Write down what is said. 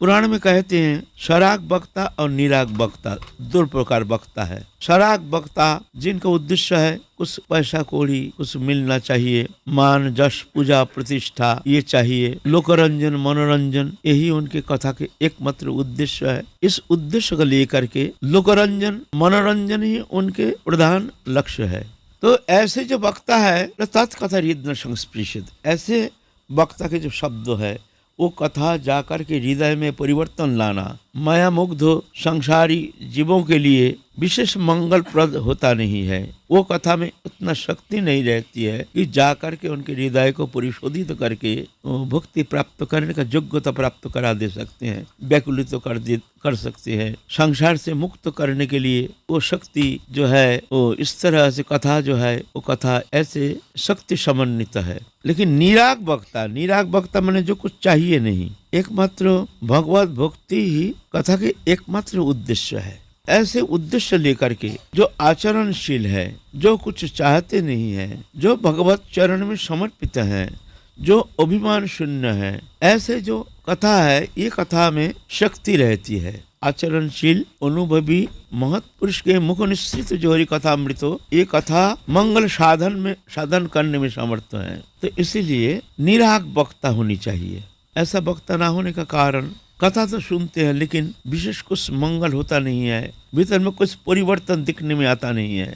पुराण में कहते हैं सराग वक्ता और निराग वक्ता दो प्रकार वक्ता है। सराग वक्ता जिनका उद्देश्य है कुछ पैसा कौड़ी, कुछ मिलना चाहिए, मान जश पूजा प्रतिष्ठा ये चाहिए, लोकरंजन मनोरंजन, यही उनके कथा के एकमात्र उद्देश्य है। इस उद्देश्य को लेकर के लोकरंजन मनोरंजन ही उनके प्रधान लक्ष्य है। तो ऐसे जो वक्ता है तत्कथा हृदय संस्पृशित, ऐसे वक्ता के जो शब्द है वो कथा जाकर के हृदय में परिवर्तन लाना माया मुग्ध संसारी जीवों के लिए विशेष मंगलप्रद होता नहीं है। वो कथा में उतना शक्ति नहीं रहती है कि जाकर के उनके हृदय को परिशोधित करके भक्ति प्राप्त करने का योग्यता प्राप्त करा दे सकते हैं, व्याकुलित तो कर सकते हैं। संसार से मुक्त करने के लिए वो शक्ति जो है वो इस तरह से कथा जो है वो कथा ऐसे शक्ति समन्वित है। लेकिन निराग वक्ता माने जो कुछ चाहिए नहीं, एकमात्र भगवत भक्ति ही कथा के एकमात्र उद्देश्य है। ऐसे उद्देश्य लेकर के जो आचरणशील है, जो कुछ चाहते नहीं है, जो भगवत चरण में समर्पित है, जो अभिमान शून्य है, ऐसे जो कथा है ये कथा में शक्ति रहती है। आचरणशील अनुभवी महत पुरुष के मुख निश्चित जो हरि कथामृत हो, ये कथा मंगल साधन करने में समर्थ है। तो इसीलिए निराग वक्ता होनी चाहिए। ऐसा वक्ता ना होने का कारण कथा तो सुनते हैं लेकिन विशेष कुछ मंगल होता नहीं है, भीतर में कुछ परिवर्तन दिखने में आता नहीं है।